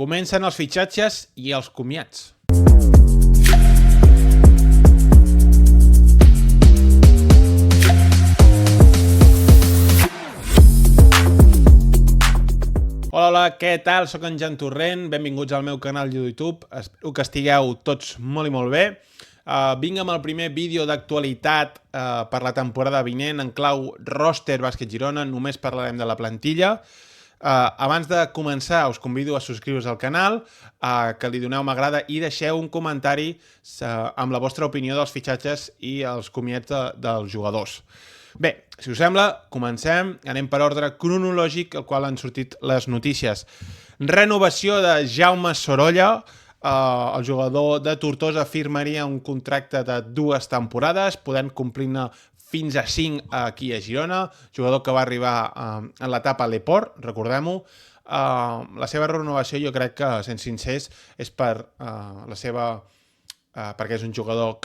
Comencen els fitxatges i els comiats. Hola, què tal? Soc en Jan Torrent, benvinguts al meu canal de YouTube. Espero que estigueu tots molt i molt bé. Vinc amb el primer vídeo d'actualitat per la temporada vinent en clau roster Bàsquet Girona, només parlarem de la plantilla. Abans de començar us convido a subscriure-vos al canal, que li doneu m'agrada i deixeu un comentari amb la vostra opinió dels fitxatges i els comiats dels jugadors. Bé, si us sembla, comencem, anem per ordre cronològic, al qual han sortit les notícies. Renovació de Jaume Sorolla, el jugador de Tortosa firmaria un contracte de 2 temporades, podent complir-ne fins a 5 aquí a Girona, jugador que va arribar en l'etapa a l'Eport, recordem-ho. La seva renovació jo crec que, sent sincers, és per perquè és un jugador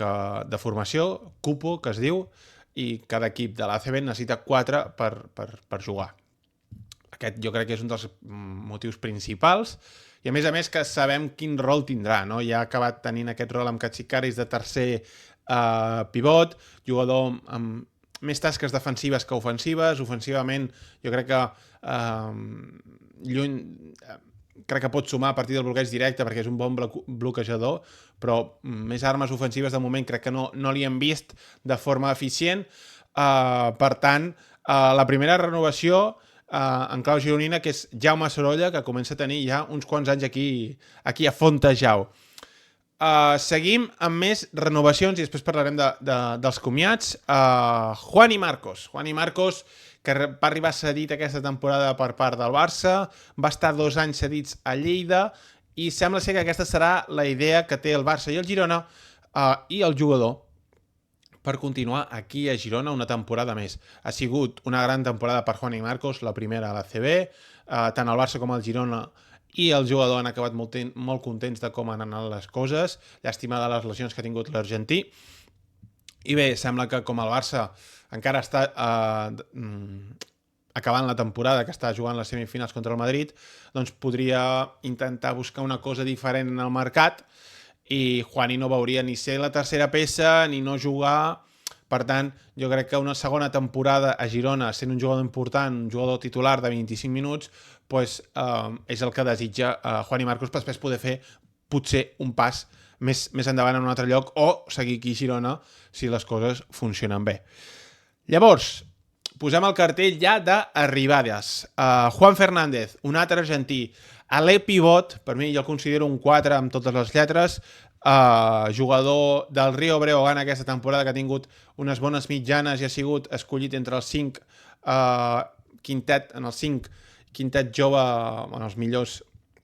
de formació, cupo, que es diu, i cada equip de l'ACB necessita 4 per jugar. Aquest jo crec que és un dels motius principals, i a més que sabem quin rol tindrà, no? Ja ha acabat tenint aquest rol amb Katsikaris de tercer pivot, jugador amb més tasques defensives que ofensives. Ofensivament jo crec que crec que pot sumar a partir del bloqueig directe perquè és un bon bloquejador, però més armes ofensives de moment crec que no li hem vist de forma eficient. Per tant, la primera renovació en clau gironina, que és Jaume Sorolla, que comença a tenir ja uns quants anys aquí a Fontejau. Seguim amb més renovacions i després parlarem dels comiats. Juani Marcos, que va arribar cedit aquesta temporada per part del Barça, va estar 2 anys cedits a Lleida i sembla ser que aquesta serà la idea que té el Barça i el Girona i el jugador per continuar aquí a Girona una temporada més. Ha sigut una gran temporada per Juani Marcos, la primera a l'ACB, tant el Barça com el Girona i el jugador han acabat molt contents de com han anat les coses, llàstima de les lesions que ha tingut l'argentí. I bé, sembla que com el Barça encara està acabant la temporada, que està jugant les semifinals contra el Madrid, doncs podria intentar buscar una cosa diferent en el mercat i Juani no veuria ni ser la tercera peça ni no jugar. Per tant, jo crec que una segona temporada a Girona, sent un jugador important, un jugador titular de 25 minuts, doncs, és el que desitja Juani Marcos per després poder fer potser un pas més endavant en un altre lloc o seguir aquí a Girona si les coses funcionen bé. Llavors, posem el cartell ja d'arribades. Juan Fernández, un altre argentí. Alé Pivot, per mi jo el considero un 4 amb totes les lletres, jugador del Rio Breogán aquesta temporada, que ha tingut unes bones mitjanes i ha sigut escollit entre els 5 quintet jove, els millors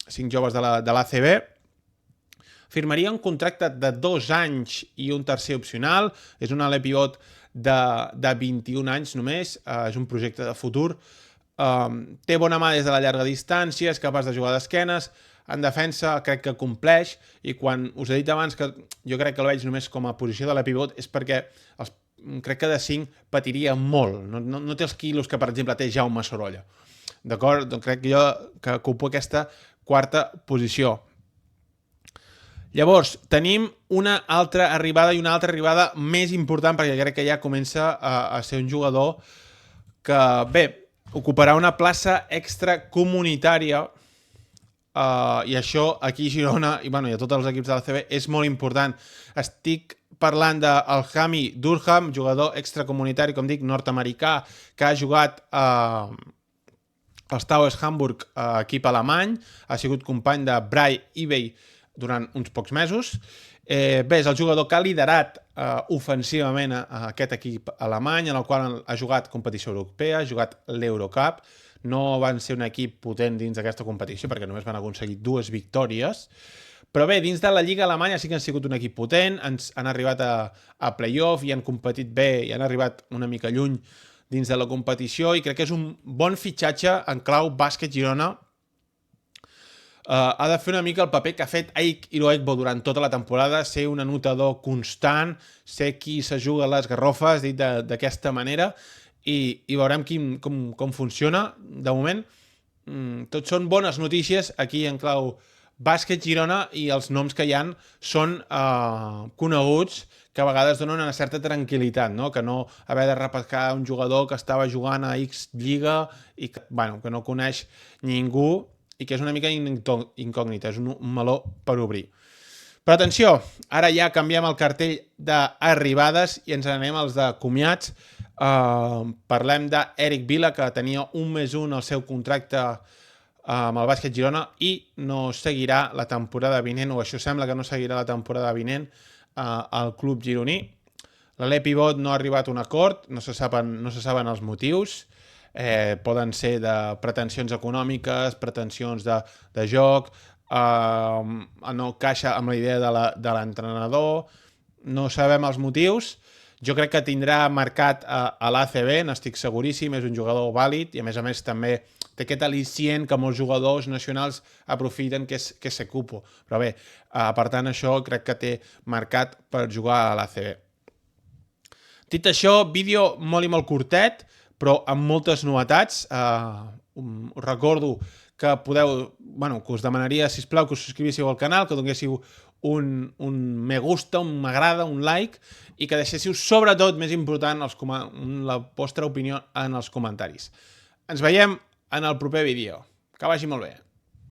5 joves de l'ACB. Firmaria un contracte de 2 anys i un tercer opcional. És un alé pivot de 21 anys només, és un projecte de futur. Té bona mà des de la llarga distància, és capaç de jugar d'esquenes, en defensa crec que compleix, i quan us he dit abans que jo crec que el veig només com a posició de la pivot és perquè crec que de 5 patiria molt, no té els quilos que per exemple té Jaume Sorolla. D'acord? Doncs crec que jo que ocupo aquesta quarta posició. Llavors, tenim una altra arribada i una altra arribada més important, perquè crec que ja comença a ser un jugador que, bé, ocuparà una plaça extracomunitària i això aquí a Girona i a tots els equips de l'ACB és molt important. Estic parlant del Hami Durham, jugador extracomunitari, com dic, nord-americà, que ha jugat als Towers Hamburg, equip alemany, ha sigut company de Bray Ebay durant uns pocs mesos. Bé, és el jugador que ha liderat ofensivament aquest equip alemany, en el qual ha jugat competició europea, ha jugat l'Eurocup. No van ser un equip potent dins d'aquesta competició perquè només van aconseguir 2 victòries. Però bé, dins de la Lliga Alemanya sí que han sigut un equip potent, han arribat a playoff i han competit bé i han arribat una mica lluny dins de la competició, i crec que és un bon fitxatge en clau bàsquet Girona. Ha de fer una mica el paper que ha fet Eik Iroegbo durant tota la temporada, ser un anotador constant, ser qui se juga les garrofes, dit d'aquesta manera, i veurem com funciona. De moment, tot són bones notícies aquí en clau Bàsquet Girona i els noms que hi han són coneguts, que a vegades donen una certa tranquil·litat, no? Que no haver de repescar un jugador que estava jugant a X lliga i que, bueno, que no coneix ningú i que és una mica incògnita, és un meló per obrir. Però atenció, ara ja canviem el cartell d'arribades i ens anem als de comiats. Parlem d'Eric Vila, que tenia 1+1 al seu contracte amb el Bàsquet Girona i no seguirà la temporada vinent, o això sembla que no seguirà la temporada vinent al club gironí. L'Alè Pivot no ha arribat a un acord, no se saben els motius. Poden ser de pretensions econòmiques, pretensions de joc, no caixa amb la idea de l'entrenador, no sabem els motius. Jo crec que tindrà marcat a l'ACB, n'estic seguríssim, és un jugador vàlid i a més també té aquest al·licient que molts jugadors nacionals aprofiten, que és ser cupo. Però bé, per tant, això crec que té marcat per jugar a l'ACB. Dit això, vídeo molt i molt curtet, però amb moltes novetats. Us recordo que que us demanaria, sisplau, que us subscrivíssiu al canal, que donéssiu un me gusta, un m'agrada, un like, i que deixéssiu, sobretot, més important, la vostra opinió en els comentaris. Ens veiem en el proper vídeo. Que vagi molt bé.